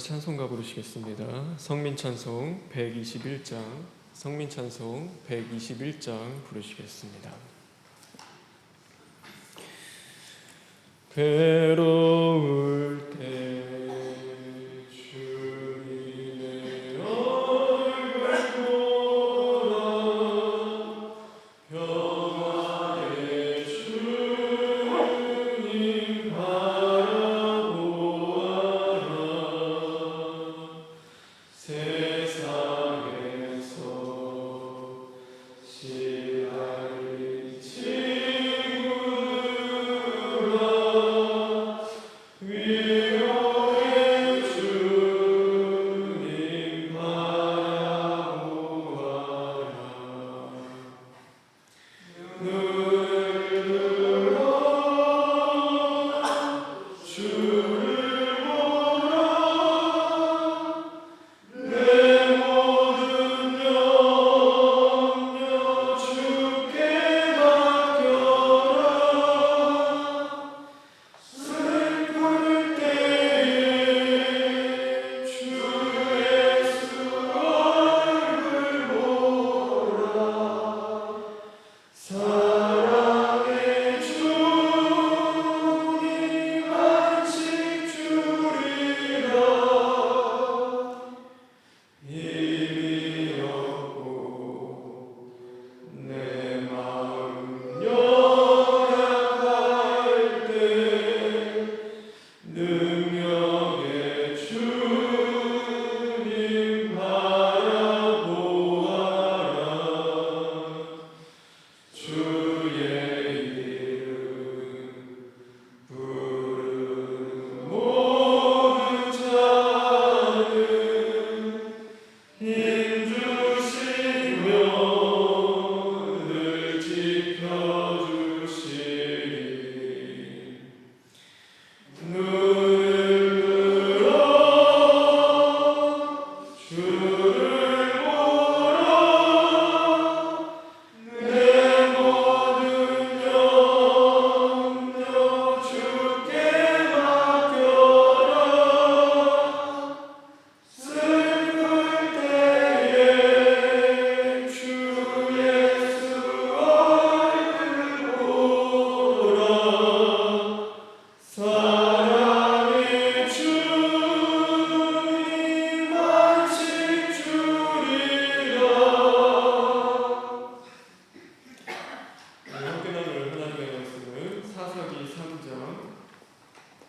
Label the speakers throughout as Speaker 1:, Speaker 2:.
Speaker 1: 같이 찬송가 부르시겠습니다. 성민찬송 121장, 성민찬송 121장 부르시겠습니다. 괴로울 때 주님의 얼굴 보라, 평화의 주님 바라보아라. 세상에서 시달린 친구들아, 위로의 주님 바라보아라. 눈을 들어 주를 보라, 내 모든 염려 주께 맡겨라. 슬플 때에 주 예수 얼굴 보라. 사랑의 주님 안식 주리라. 힘이 없고 내 마음 연약할 때 능력의 주님 바라보아라. 주의 이름 부르는 모든 자는 힘주시며 늘 지켜주시리. 눈을 들어 주를 보라, 내 모든 염려 주께 맡겨라. 슬플 때에 주 예수 얼굴 보라. 사랑의 주님 안식 주리라. 함께 나눌 하나님의 말씀은 사사기 3장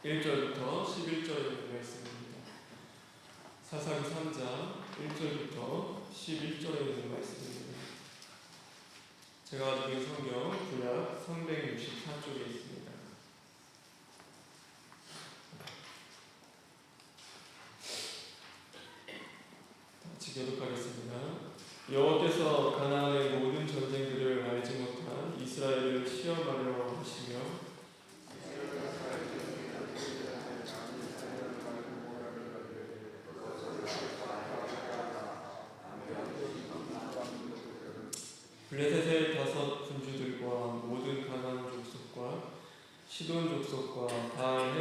Speaker 1: 1절부터 11절에 있는 말씀입니다. 사사기 3장 1절부터 11절에 있는 말씀입니다. 제가 가지고 있는 성경 구약 364쪽에 있습니다. 같이 교독하겠습니다. 여호와께서 가나안의 모든 전쟁들을 알지 못한 이스라엘을 시험하려 하시며 블레셋의 5 군주들과 모든 가나안 족속과 시돈 족속과 바알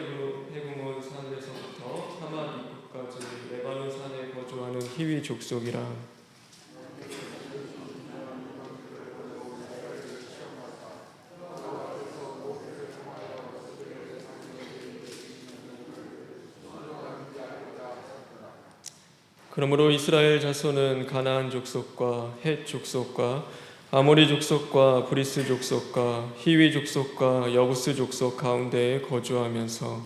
Speaker 1: 헤브몬 산에서부터 하맛 입구까지 레바논 산에 거주하는 히위 족속이라. 그러므로 이스라엘 자손은 가나안 족속과 헷 족속과 아모리 족속과 브리스 족속과 히위 족속과 여부스 족속 가운데에 거주하면서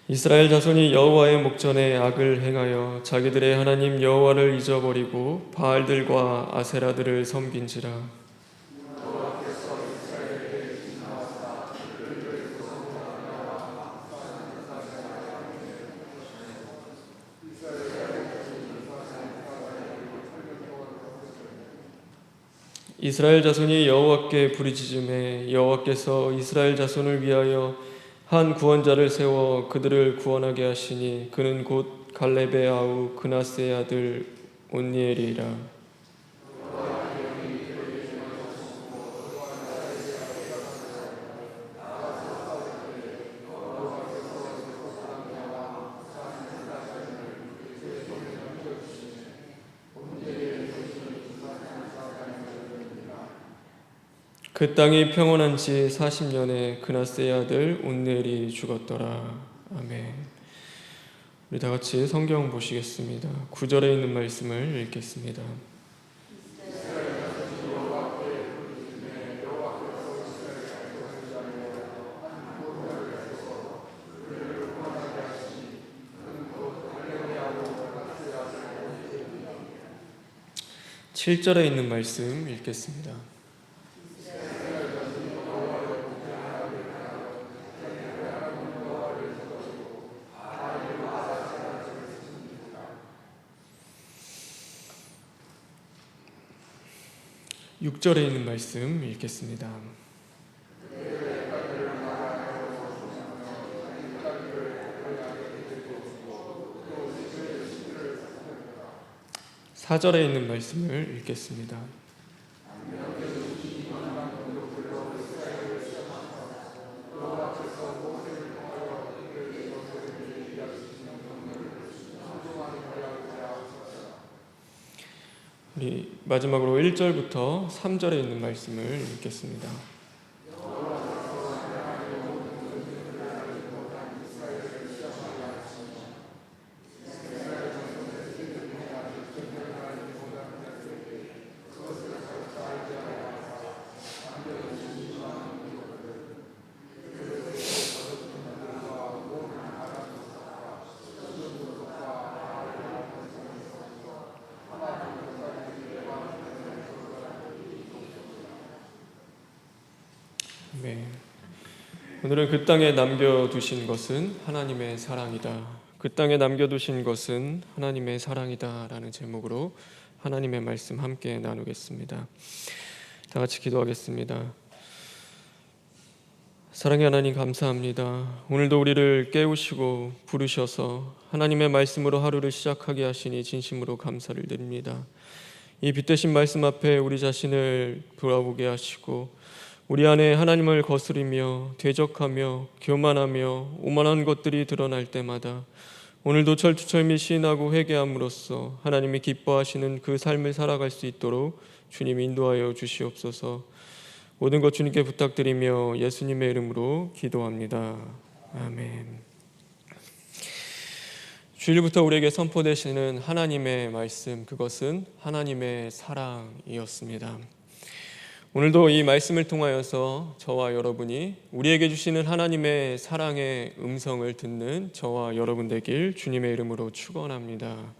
Speaker 1: 이스라엘 자손이 여호와의 목전에 악을 행하여 자기들의 하나님 여호와를 잊어버리고 바알들과 아세라들을 섬긴지라. 이스라엘 자손이 여호와께 부르짖음에 여호와께서 이스라엘 자손을 위하여 한 구원자를 세워 그들을 구원하게 하시니 그는 곧 갈렙의 아우 그나스의 아들 온니엘이라. 그 땅이 평온한 지 40년에 그나스의 아들 온넬이 죽었더라. 아멘. 우리 다 같이 성경 보시겠습니다. 9절에 있는 말씀을 읽겠습니다. 7절에 있는 말씀 읽겠습니다. (6절에) 있는 말씀 읽겠습니다. 4절에 있는 말씀을 읽겠습니다. 우리 마지막으로 1절부터 3절에 있는 말씀을 읽겠습니다. 네. 오늘은 그 땅에 남겨두신 것은 하나님의 사랑이다. 그 땅에 남겨두신 것은 하나님의 사랑이다 라는 제목으로 하나님의 말씀 함께 나누겠습니다. 다 같이 기도하겠습니다. 사랑의 하나님, 감사합니다. 오늘도 우리를 깨우시고 부르셔서 하나님의 말씀으로 하루를 시작하게 하시니 진심으로 감사를 드립니다. 이 빛되신 말씀 앞에 우리 자신을 돌아보게 하시고 우리 안에 하나님을 거스리며 대적하며 교만하며 오만한 것들이 드러날 때마다 오늘도 철두철미 시인하고 회개함으로써 하나님이 기뻐하시는 그 삶을 살아갈 수 있도록 주님 인도하여 주시옵소서. 모든 것 주님께 부탁드리며 예수님의 이름으로 기도합니다. 아멘. 주일부터 우리에게 선포되시는 하나님의 말씀, 그것은 하나님의 사랑이었습니다. 오늘도 이 말씀을 통하여서 저와 여러분이 우리에게 주시는 하나님의 사랑의 음성을 듣는 저와 여러분 되길 주님의 이름으로 축원합니다.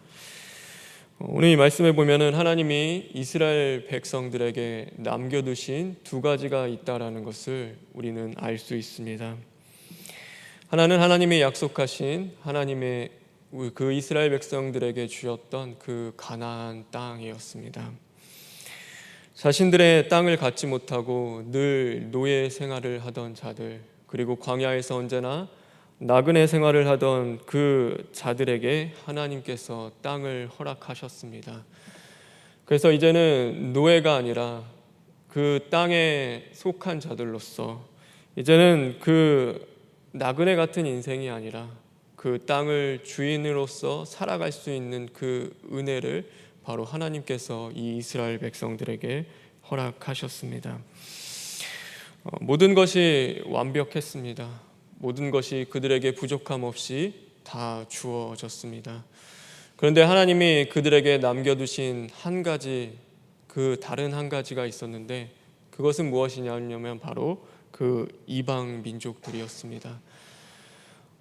Speaker 1: 오늘 이 말씀에 보면은 하나님이 이스라엘 백성들에게 남겨두신 두 가지가 있다라는 것을 우리는 알 수 있습니다. 하나는 하나님이 약속하신 하나님의 그 이스라엘 백성들에게 주었던 그 가나안 땅이었습니다. 자신들의 땅을 갖지 못하고 늘 노예 생활을 하던 자들, 그리고 광야에서 언제나 나그네 생활을 하던 그 자들에게 하나님께서 땅을 허락하셨습니다. 그래서 이제는 노예가 아니라 그 땅에 속한 자들로서 이제는 그 나그네 같은 인생이 아니라 그 땅을 주인으로서 살아갈 수 있는 그 은혜를 바로 하나님께서 이 이스라엘 백성들에게 허락하셨습니다. 모든 것이 완벽했습니다. 모든 것이 그들에게 부족함 없이 다 주어졌습니다. 그런데 하나님이 그들에게 남겨두신 한 가지, 그 다른 한 가지가 있었는데 그것은 무엇이냐면 바로 그 이방 민족들이었습니다.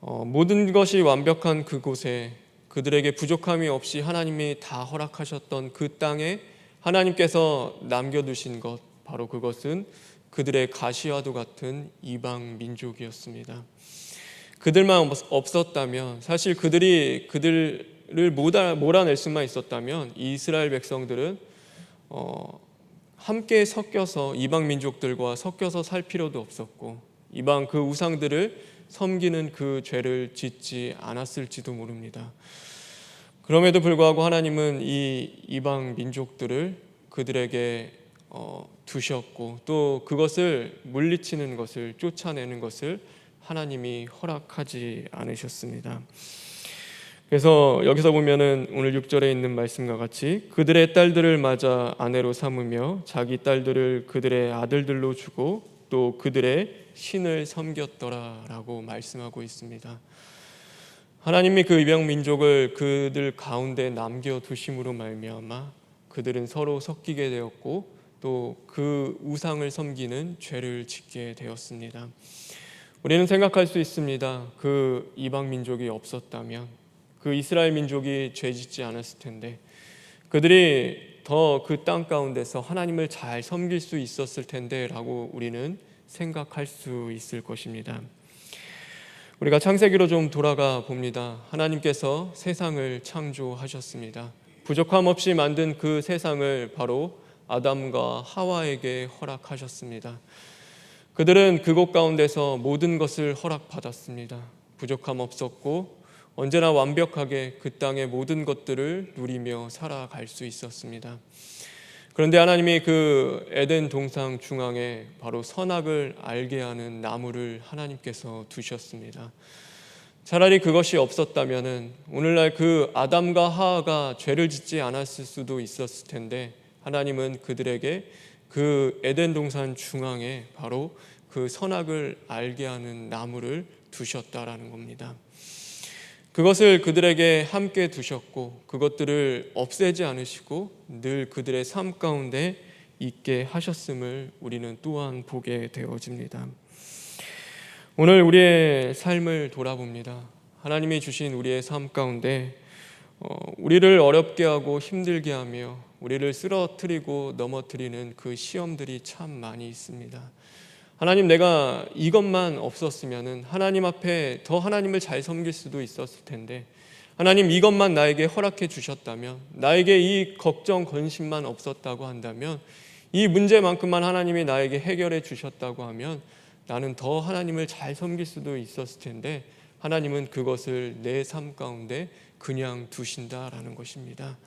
Speaker 1: 모든 것이 완벽한 그곳에 그들에게 부족함이 없이 하나님이 다 허락하셨던 그 땅에 하나님께서 남겨두신 것, 바로 그것은 그들의 가시와도 같은 이방 민족이었습니다. 그들만 없었다면, 사실 그들을 몰아낼 수만 있었다면 이 이스라엘 백성들은 함께 섞여서 이방 민족들과 섞여서 살 필요도 없었고 이방 그 우상들을 섬기는 그 죄를 짓지 않았을지도 모릅니다. 그럼에도 불구하고 하나님은 이 이방 민족들을 그들에게 두셨고 또 그것을 물리치는 것을, 쫓아내는 것을 하나님이 허락하지 않으셨습니다. 그래서 여기서 보면은 오늘 6절에 있는 말씀과 같이 그들의 딸들을 맞아 아내로 삼으며 자기 딸들을 그들의 아들들로 주고 또 그들의 신을 섬겼더라라고 말씀하고 있습니다. 하나님이 그 이방 민족을 그들 가운데 남겨 두심으로 말미암아 그들은 서로 섞이게 되었고 또 그 우상을 섬기는 죄를 짓게 되었습니다. 우리는 생각할 수 있습니다. 그 이방 민족이 없었다면, 그 이스라엘 민족이 죄 짓지 않았을 텐데, 그들이 더 그 땅 가운데서 하나님을 잘 섬길 수 있었을 텐데 라고 우리는 생각할 수 있을 것입니다. 우리가 창세기로 좀 돌아가 봅니다. 하나님께서 세상을 창조하셨습니다. 부족함 없이 만든 그 세상을 바로 아담과 하와에게 허락하셨습니다. 그들은 그곳 가운데서 모든 것을 허락받았습니다. 부족함 없었고 언제나 완벽하게 그 땅의 모든 것들을 누리며 살아갈 수 있었습니다. 그런데 하나님이 그 에덴 동산 중앙에 바로 선악을 알게 하는 나무를 하나님께서 두셨습니다. 차라리 그것이 없었다면 오늘날 그 아담과 하와가 죄를 짓지 않았을 수도 있었을 텐데 하나님은 그들에게 그 에덴 동산 중앙에 바로 그 선악을 알게 하는 나무를 두셨다라는 겁니다. 그것을 그들에게 함께 두셨고 그것들을 없애지 않으시고 늘 그들의 삶 가운데 있게 하셨음을 우리는 또한 보게 되어집니다. 오늘 우리의 삶을 돌아봅니다. 하나님이 주신 우리의 삶 가운데 우리를 어렵게 하고 힘들게 하며 우리를 쓰러뜨리고 넘어뜨리는 그 시험들이 참 많이 있습니다. 하나님, 내가 이것만 없었으면 하나님 앞에 더 하나님을 잘 섬길 수도 있었을 텐데, 하나님 이것만 나에게 허락해 주셨다면, 나에게 이 걱정 근심만 없었다고 한다면, 이 문제만큼만 하나님이 나에게 해결해 주셨다고 하면 나는 더 하나님을 잘 섬길 수도 있었을 텐데 하나님은 그것을 내 삶 가운데 그냥 두신다라는 것입니다.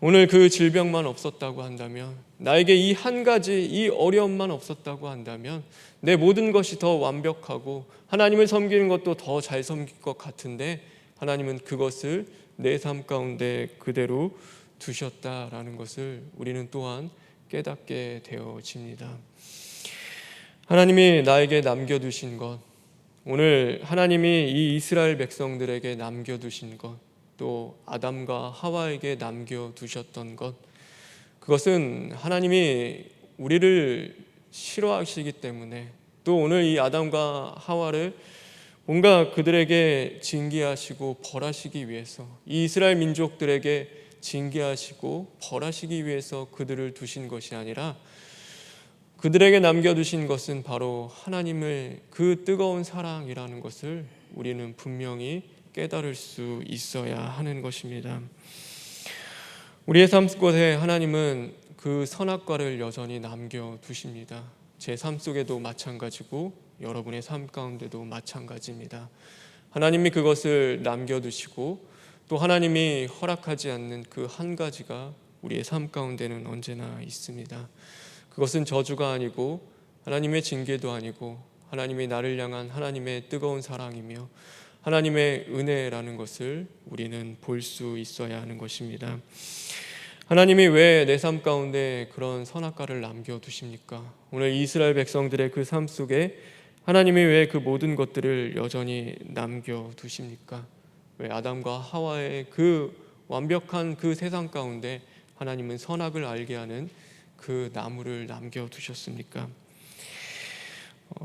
Speaker 1: 오늘 그 질병만 없었다고 한다면, 나에게 이 한 가지 이 어려움만 없었다고 한다면 내 모든 것이 더 완벽하고 하나님을 섬기는 것도 더 잘 섬길 것 같은데 하나님은 그것을 내 삶 가운데 그대로 두셨다라는 것을 우리는 또한 깨닫게 되어집니다. 하나님이 나에게 남겨두신 것, 오늘 하나님이 이 이스라엘 백성들에게 남겨두신 것, 또 아담과 하와에게 남겨두셨던 것, 그것은 하나님이 우리를 싫어하시기 때문에 또 오늘 이 아담과 하와를 뭔가 그들에게 징계하시고 벌하시기 위해서, 이 이스라엘 민족들에게 징계하시고 벌하시기 위해서 그들을 두신 것이 아니라 그들에게 남겨두신 것은 바로 하나님의 그 뜨거운 사랑이라는 것을 우리는 분명히 깨달을 수 있어야 하는 것입니다. 우리의 삶 곳에 하나님은 그 선악과를 여전히 남겨두십니다. 제 삶 속에도 마찬가지고 여러분의 삶 가운데도 마찬가지입니다. 하나님이 그것을 남겨두시고 또 하나님이 허락하지 않는 그 한 가지가 우리의 삶 가운데는 언제나 있습니다. 그것은 저주가 아니고 하나님의 징계도 아니고 하나님이 나를 향한 하나님의 뜨거운 사랑이며 하나님의 은혜라는 것을 우리는 볼 수 있어야 하는 것입니다. 하나님이 왜 내 삶 가운데 그런 선악과를 남겨두십니까? 오늘 이스라엘 백성들의 그 삶 속에 하나님이 왜 그 모든 것들을 여전히 남겨두십니까? 왜 아담과 하와의 그 완벽한 그 세상 가운데 하나님은 선악을 알게 하는 그 나무를 남겨두셨습니까?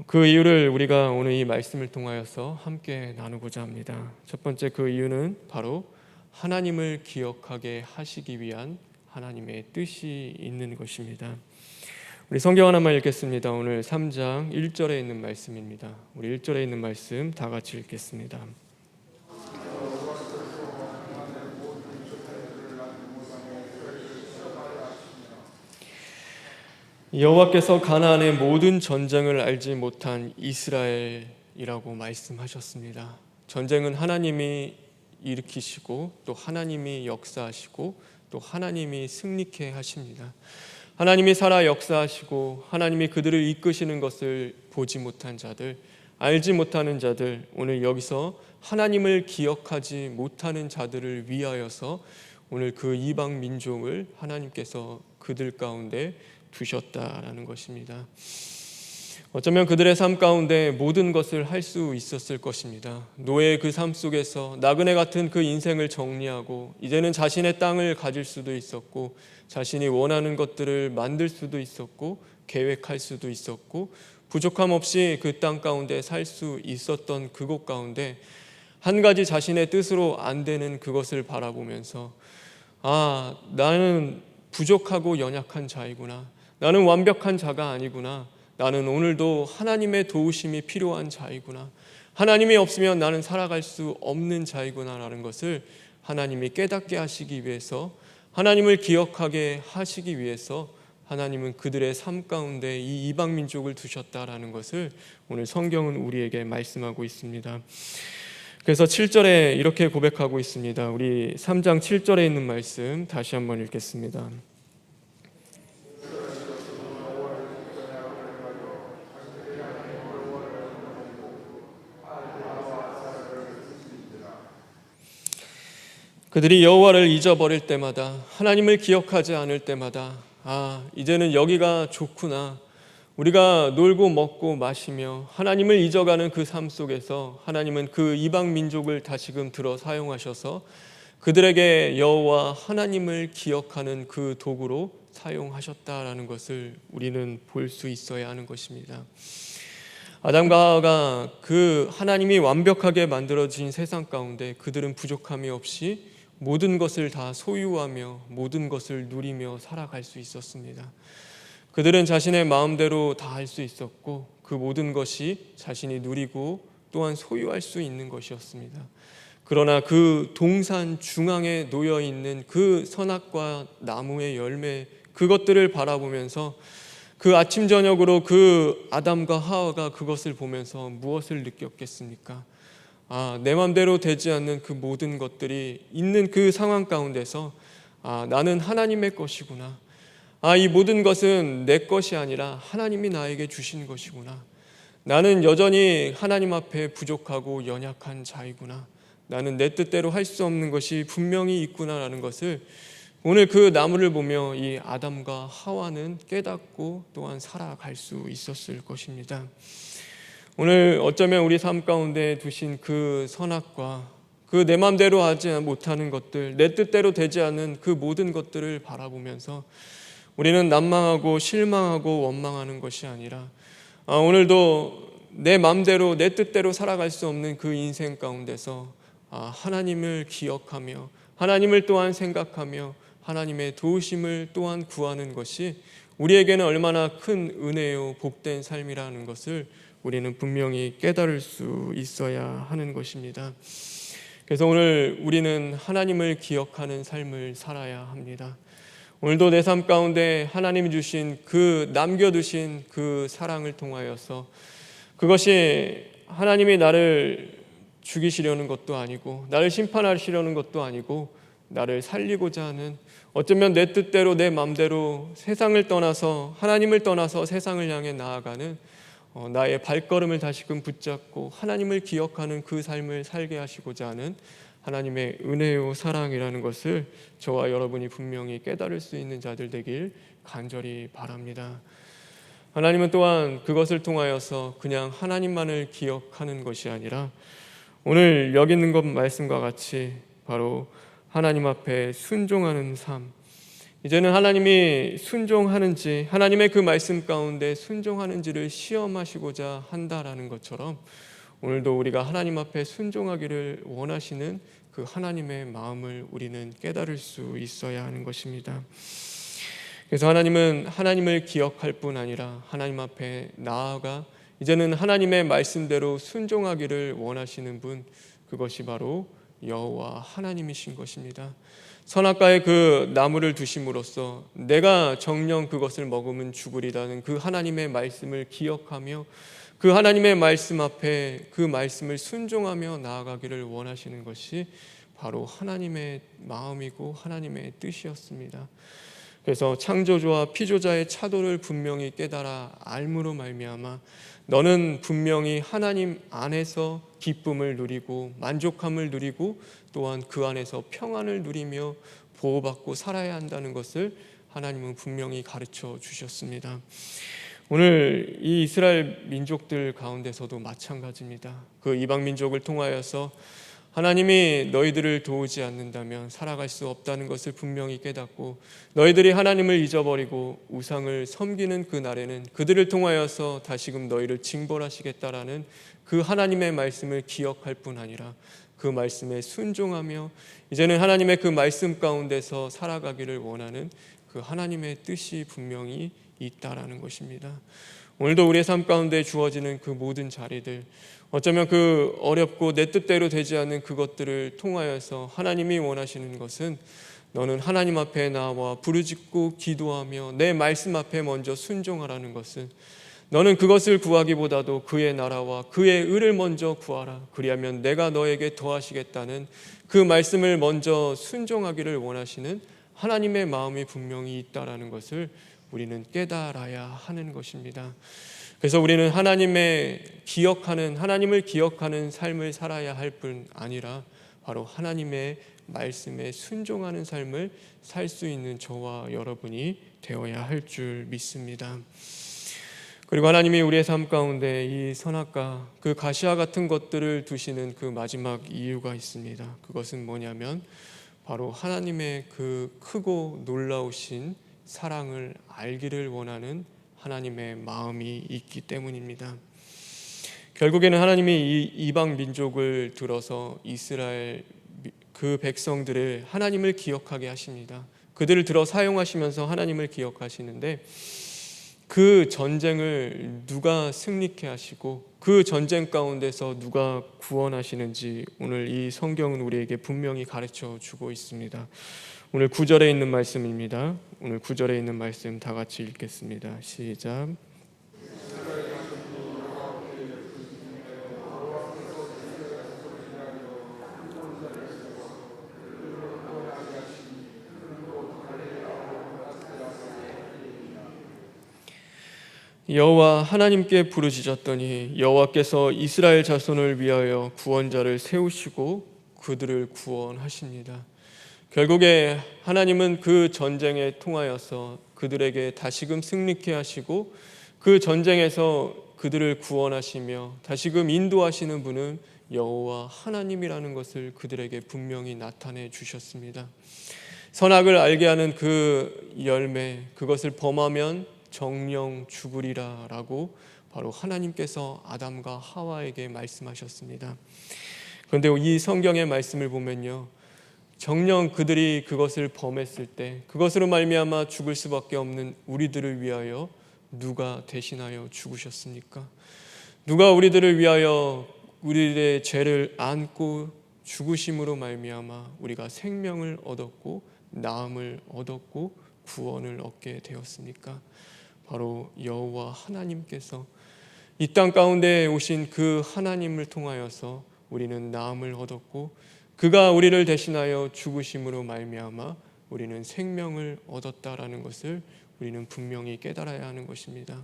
Speaker 1: 그 이유를 우리가 오늘 이 말씀을 통하여서 함께 나누고자 합니다. 첫 번째 그 이유는 바로 하나님을 기억하게 하시기 위한 하나님의 뜻이 있는 것입니다. 우리 성경 하나만 읽겠습니다. 오늘 3장 1절에 있는 말씀입니다. 우리 1절에 있는 말씀 다 같이 읽겠습니다. 여호와께서 가나안의 모든 전쟁을 알지 못한 이스라엘이라고 말씀하셨습니다. 전쟁은 하나님이 일으키시고 또 하나님이 역사하시고 또 하나님이 승리케 하십니다. 하나님이 살아 역사하시고 하나님이 그들을 이끄시는 것을 보지 못한 자들, 알지 못하는 자들, 오늘 여기서 하나님을 기억하지 못하는 자들을 위하여서 오늘 그 이방 민족을 하나님께서 그들 가운데 두셨다라는 것입니다. 어쩌면 그들의 삶 가운데 모든 것을 할 수 있었을 것입니다. 노예의 그 삶 속에서 나그네 같은 그 인생을 정리하고 이제는 자신의 땅을 가질 수도 있었고 자신이 원하는 것들을 만들 수도 있었고 계획할 수도 있었고 부족함 없이 그 땅 가운데 살 수 있었던 그곳 가운데 한 가지 자신의 뜻으로 안 되는 그것을 바라보면서 나는 부족하고 연약한 자이구나. 나는 완벽한 자가 아니구나. 나는 오늘도 하나님의 도우심이 필요한 자이구나. 하나님이 없으면 나는 살아갈 수 없는 자이구나 라는 것을 하나님이 깨닫게 하시기 위해서, 하나님을 기억하게 하시기 위해서 하나님은 그들의 삶 가운데 이 이방 민족을 두셨다라는 것을 오늘 성경은 우리에게 말씀하고 있습니다. 그래서 7절에 이렇게 고백하고 있습니다. 우리 3장 7절에 있는 말씀 다시 한번 읽겠습니다. 그들이 여호와를 잊어버릴 때마다, 하나님을 기억하지 않을 때마다 이제는 여기가 좋구나, 우리가 놀고 먹고 마시며 하나님을 잊어가는 그 삶 속에서 하나님은 그 이방 민족을 다시금 들어 사용하셔서 그들에게 여호와 하나님을 기억하는 그 도구로 사용하셨다라는 것을 우리는 볼 수 있어야 하는 것입니다. 아담과 하와가 그 하나님이 완벽하게 만들어진 세상 가운데 그들은 부족함이 없이 모든 것을 다 소유하며 모든 것을 누리며 살아갈 수 있었습니다. 그들은 자신의 마음대로 다 할 수 있었고 그 모든 것이 자신이 누리고 또한 소유할 수 있는 것이었습니다. 그러나 그 동산 중앙에 놓여 있는 그 선악과 나무의 열매, 그것들을 바라보면서 그 아침 저녁으로 그 아담과 하와가 그것을 보면서 무엇을 느꼈겠습니까? 내 맘대로 되지 않는 그 모든 것들이 있는 그 상황 가운데서 나는 하나님의 것이구나. 이 모든 것은 내 것이 아니라 하나님이 나에게 주신 것이구나. 나는 여전히 하나님 앞에 부족하고 연약한 자이구나. 나는 내 뜻대로 할 수 없는 것이 분명히 있구나라는 것을 오늘 그 나무를 보며 이 아담과 하와는 깨닫고 또한 살아갈 수 있었을 것입니다. 오늘 어쩌면 우리 삶 가운데 두신 그 선악과 그 내 맘대로 하지 못하는 것들, 내 뜻대로 되지 않는 그 모든 것들을 바라보면서 우리는 난망하고 실망하고 원망하는 것이 아니라 오늘도 내 맘대로 내 뜻대로 살아갈 수 없는 그 인생 가운데서 하나님을 기억하며 하나님을 또한 생각하며 하나님의 도우심을 또한 구하는 것이 우리에게는 얼마나 큰 은혜요 복된 삶이라는 것을 우리는 분명히 깨달을 수 있어야 하는 것입니다. 그래서 오늘 우리는 하나님을 기억하는 삶을 살아야 합니다. 오늘도 내 삶 가운데 하나님이 주신 그 남겨두신 그 사랑을 통하여서, 그것이 하나님이 나를 죽이시려는 것도 아니고 나를 심판하시려는 것도 아니고 나를 살리고자 하는, 어쩌면 내 뜻대로 내 마음대로 세상을 떠나서 하나님을 떠나서 세상을 향해 나아가는 나의 발걸음을 다시금 붙잡고 하나님을 기억하는 그 삶을 살게 하시고자 하는 하나님의 은혜요 사랑이라는 것을 저와 여러분이 분명히 깨달을 수 있는 자들 되길 간절히 바랍니다. 하나님은 또한 그것을 통하여서 그냥 하나님만을 기억하는 것이 아니라 오늘 여기 있는 것 말씀과 같이 바로 하나님 앞에 순종하는 삶, 이제는 하나님이 순종하는지, 하나님의 그 말씀 가운데 순종하는지를 시험하시고자 한다라는 것처럼 오늘도 우리가 하나님 앞에 순종하기를 원하시는 그 하나님의 마음을 우리는 깨달을 수 있어야 하는 것입니다. 그래서 하나님은 하나님을 기억할 뿐 아니라 하나님 앞에 나아가 이제는 하나님의 말씀대로 순종하기를 원하시는 분, 그것이 바로 여호와 하나님이신 것입니다. 선악과의 그 나무를 두심으로써 내가 정녕 그것을 먹으면 죽으리라는 그 하나님의 말씀을 기억하며 그 하나님의 말씀 앞에 그 말씀을 순종하며 나아가기를 원하시는 것이 바로 하나님의 마음이고 하나님의 뜻이었습니다. 그래서 창조주와 피조자의 차도를 분명히 깨달아 알므로 말미암아 너는 분명히 하나님 안에서 기쁨을 누리고 만족함을 누리고 또한 그 안에서 평안을 누리며 보호받고 살아야 한다는 것을 하나님은 분명히 가르쳐 주셨습니다. 오늘 이 이스라엘 민족들 가운데서도 마찬가지입니다. 그 이방 민족을 통하여서 하나님이 너희들을 도우지 않는다면 살아갈 수 없다는 것을 분명히 깨닫고 너희들이 하나님을 잊어버리고 우상을 섬기는 그 날에는 그들을 통하여서 다시금 너희를 징벌하시겠다라는 그 하나님의 말씀을 기억할 뿐 아니라 그 말씀에 순종하며 이제는 하나님의 그 말씀 가운데서 살아가기를 원하는 그 하나님의 뜻이 분명히 있다라는 것입니다. 오늘도 우리의 삶 가운데 주어지는 그 모든 자리들, 어쩌면 그 어렵고 내 뜻대로 되지 않는 그것들을 통하여서 하나님이 원하시는 것은 너는 하나님 앞에 나와 부르짖고 기도하며 내 말씀 앞에 먼저 순종하라는 것은, 너는 그것을 구하기보다도 그의 나라와 그의 의를 먼저 구하라. 그리하면 내가 너에게 더하시겠다는 그 말씀을 먼저 순종하기를 원하시는 하나님의 마음이 분명히 있다라는 것을 우리는 깨달아야 하는 것입니다. 그래서 우리는 하나님을 기억하는 삶을 살아야 할 뿐 아니라 바로 하나님의 말씀에 순종하는 삶을 살 수 있는 저와 여러분이 되어야 할 줄 믿습니다. 그리고 하나님이 우리의 삶 가운데 이 선악과 그 가시와 같은 것들을 두시는 그 마지막 이유가 있습니다. 그것은 뭐냐면 바로 하나님의 그 크고 놀라우신 사랑을 알기를 원하는 하나님의 마음이 있기 때문입니다. 결국에는 하나님이 이 이방 민족을 들어서 이스라엘 그 백성들을 하나님을 기억하게 하십니다. 그들을 들어 사용하시면서 하나님을 기억하시는데 그 전쟁을 누가 승리케 하시고 그 전쟁 가운데서 누가 구원하시는지 오늘 이 성경은 우리에게 분명히 가르쳐 주고 있습니다. 오늘 9절에 있는 말씀입니다. 오늘 9절에 있는 말씀 다 같이 읽겠습니다. 시작. 여호와 하나님께 부르짖었더니 여호와께서 이스라엘 자손을 위하여 구원자를 세우시고 그들을 구원하십니다. 결국에 하나님은 그 전쟁에 통하여서 그들에게 다시금 승리케 하시고 그 전쟁에서 그들을 구원하시며 다시금 인도하시는 분은 여호와 하나님이라는 것을 그들에게 분명히 나타내 주셨습니다. 선악을 알게 하는 그 열매, 그것을 범하면 정령 죽으리라 라고 바로 하나님께서 아담과 하와에게 말씀하셨습니다. 그런데 이 성경의 말씀을 보면요, 정녕 그들이 그것을 범했을 때 그것으로 말미암아 죽을 수밖에 없는 우리들을 위하여 누가 대신하여 죽으셨습니까? 누가 우리들을 위하여 우리의 죄를 안고 죽으심으로 말미암아 우리가 생명을 얻었고 나음을 얻었고 구원을 얻게 되었습니까? 바로 여호와 하나님께서 이 땅 가운데 오신 그 하나님을 통하여서 우리는 나음을 얻었고 그가 우리를 대신하여 죽으심으로 말미암아 우리는 생명을 얻었다라는 것을 우리는 분명히 깨달아야 하는 것입니다.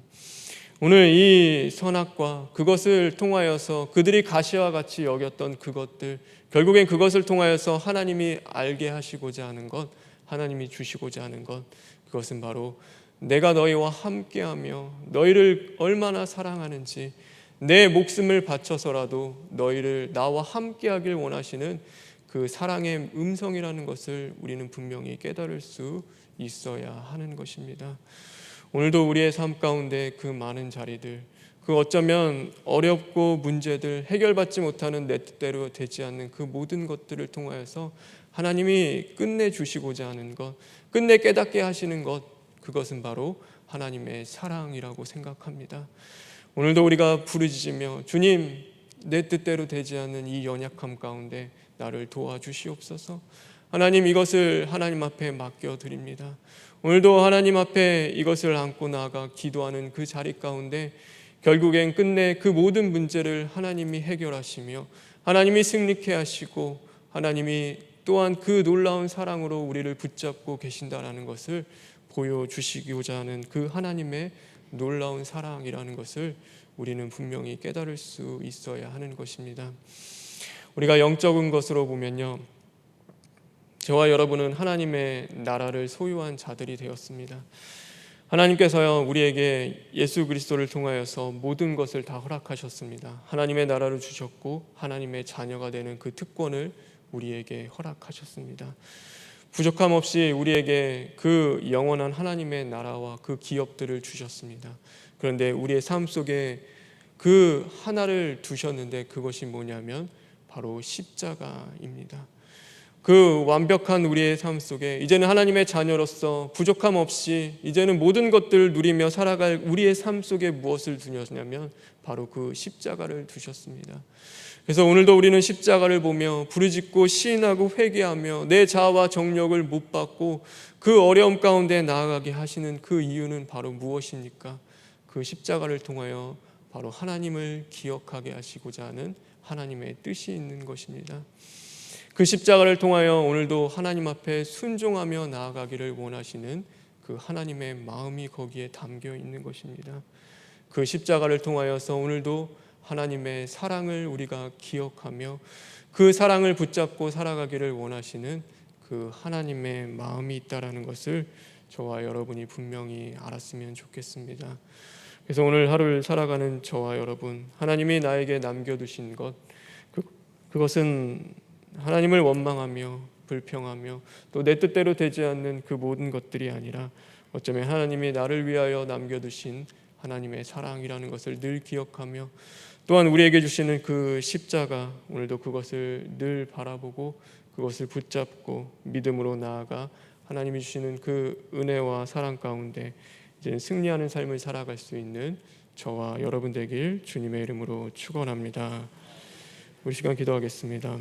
Speaker 1: 오늘 이 선악과 그것을 통하여서 그들이 가시와 같이 여겼던 그것들, 결국엔 그것을 통하여서 하나님이 알게 하시고자 하는 것, 하나님이 주시고자 하는 것, 그것은 바로 내가 너희와 함께하며 너희를 얼마나 사랑하는지, 내 목숨을 바쳐서라도 너희를 나와 함께하길 원하시는 그 사랑의 음성이라는 것을 우리는 분명히 깨달을 수 있어야 하는 것입니다. 오늘도 우리의 삶 가운데 그 많은 자리들, 그 어쩌면 어렵고 문제들, 해결받지 못하는 내 뜻대로 되지 않는 그 모든 것들을 통하여서 하나님이 끝내주시고자 하는 것, 끝내 깨닫게 하시는 것, 그것은 바로 하나님의 사랑이라고 생각합니다. 오늘도 우리가 부르짖으며 주님, 내 뜻대로 되지 않는 이 연약함 가운데 나를 도와주시옵소서. 하나님, 이것을 하나님 앞에 맡겨드립니다. 오늘도 하나님 앞에 이것을 안고 나아가 기도하는 그 자리 가운데 결국엔 끝내 그 모든 문제를 하나님이 해결하시며 하나님이 승리케 하시고 하나님이 또한 그 놀라운 사랑으로 우리를 붙잡고 계신다라는 것을 보여주시고자 하는 그 하나님의 놀라운 사랑이라는 것을 우리는 분명히 깨달을 수 있어야 하는 것입니다. 우리가 영적인 것으로 보면요, 저와 여러분은 하나님의 나라를 소유한 자들이 되었습니다. 하나님께서요, 우리에게 예수 그리스도를 통하여서 모든 것을 다 허락하셨습니다. 하나님의 나라를 주셨고 하나님의 자녀가 되는 그 특권을 우리에게 허락하셨습니다. 부족함 없이 우리에게 그 영원한 하나님의 나라와 그 기업들을 주셨습니다. 그런데 우리의 삶 속에 그 하나를 두셨는데 그것이 뭐냐면 바로 십자가입니다. 그 완벽한 우리의 삶 속에 이제는 하나님의 자녀로서 부족함 없이 이제는 모든 것들을 누리며 살아갈 우리의 삶 속에 무엇을 두셨냐면 바로 그 십자가를 두셨습니다. 그래서 오늘도 우리는 십자가를 보며 부르짖고 시인하고 회개하며 내 자아와 정력을 못 받고 그 어려움 가운데 나아가게 하시는 그 이유는 바로 무엇입니까? 그 십자가를 통하여 바로 하나님을 기억하게 하시고자 하는 하나님의 뜻이 있는 것입니다. 그 십자가를 통하여 오늘도 하나님 앞에 순종하며 나아가기를 원하시는 그 하나님의 마음이 거기에 담겨 있는 것입니다. 그 십자가를 통하여서 오늘도 하나님의 사랑을 우리가 기억하며 그 사랑을 붙잡고 살아가기를 원하시는 그 하나님의 마음이 있다라는 것을 저와 여러분이 분명히 알았으면 좋겠습니다. 그래서 오늘 하루를 살아가는 저와 여러분, 하나님이 나에게 남겨두신 것, 그것은 하나님을 원망하며 불평하며 또 내 뜻대로 되지 않는 그 모든 것들이 아니라 어쩌면 하나님이 나를 위하여 남겨두신 하나님의 사랑이라는 것을 늘 기억하며 또한 우리에게 주시는 그 십자가, 오늘도 그것을 늘 바라보고 그것을 붙잡고 믿음으로 나아가 하나님이 주시는 그 은혜와 사랑 가운데 이제 승리하는 삶을 살아갈 수 있는 저와 여러분 되길 주님의 이름으로 축원합니다. 우리 시간 기도하겠습니다.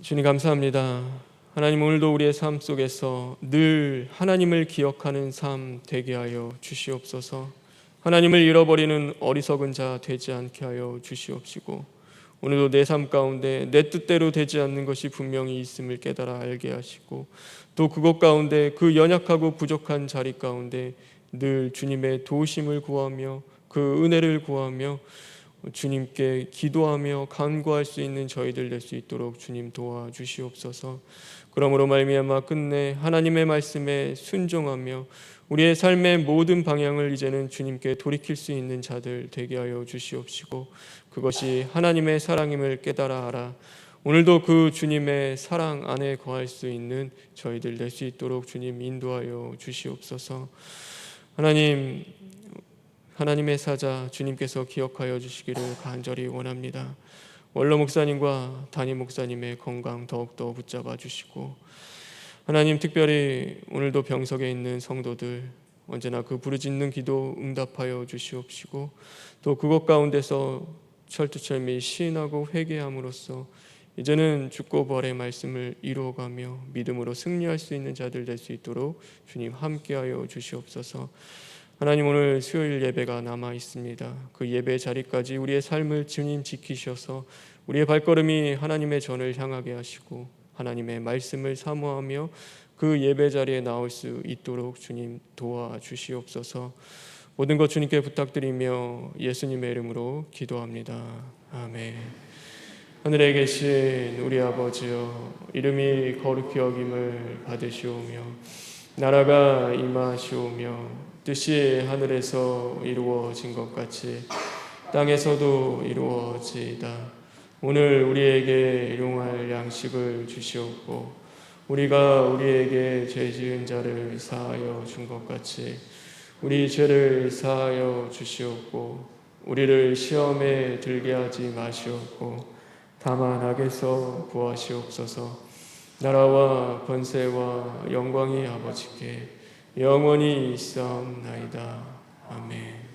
Speaker 1: 주님 감사합니다. 하나님, 오늘도 우리의 삶 속에서 늘 하나님을 기억하는 삶 되게 하여 주시옵소서. 하나님을 잃어버리는 어리석은 자 되지 않게 하여 주시옵시고, 오늘도 내 삶 가운데 내 뜻대로 되지 않는 것이 분명히 있음을 깨달아 알게 하시고, 또 그것 가운데 그 연약하고 부족한 자리 가운데 늘 주님의 도우심을 구하며 그 은혜를 구하며 주님께 기도하며 간구할 수 있는 저희들 될 수 있도록 주님 도와주시옵소서. 그러므로 말미암아 끝내 하나님의 말씀에 순종하며 우리의 삶의 모든 방향을 이제는 주님께 돌이킬 수 있는 자들 되게 하여 주시옵시고, 그것이 하나님의 사랑임을 깨달아 알아 오늘도 그 주님의 사랑 안에 거할 수 있는 저희들 될 수 있도록 주님 인도하여 주시옵소서. 하나님의 사자 주님께서 기억하여 주시기를 간절히 원합니다. 원로 목사님과 담임 목사님의 건강 더욱더 붙잡아 주시고, 하나님 특별히 오늘도 병석에 있는 성도들 언제나 그 부르짖는 기도 응답하여 주시옵시고, 또 그것 가운데서 철두철미 시인하고 회개함으로써 이제는 죽고 부활의 말씀을 이루어가며 믿음으로 승리할 수 있는 자들 될 수 있도록 주님 함께하여 주시옵소서. 하나님, 오늘 수요일 예배가 남아 있습니다. 그 예배 자리까지 우리의 삶을 주님 지키셔서 우리의 발걸음이 하나님의 전을 향하게 하시고 하나님의 말씀을 사모하며 그 예배 자리에 나올 수 있도록 주님 도와주시옵소서. 모든 것 주님께 부탁드리며 예수님의 이름으로 기도합니다. 아멘. 하늘에 계신 우리 아버지여, 이름이 거룩히 여김을 받으시오며 나라가 임하시오며 뜻이 하늘에서 이루어진 것 같이 땅에서도 이루어지이다. 오늘 우리에게 일용할 양식을 주시옵고 우리가 우리에게 죄 지은 자를 사하여 준 것 같이 우리 죄를 사하여 주시옵고 우리를 시험에 들게 하지 마시옵고 다만 악에서 구하시옵소서. 나라와 권세와 영광이 아버지께 영원히 있사옵나이다. 아멘.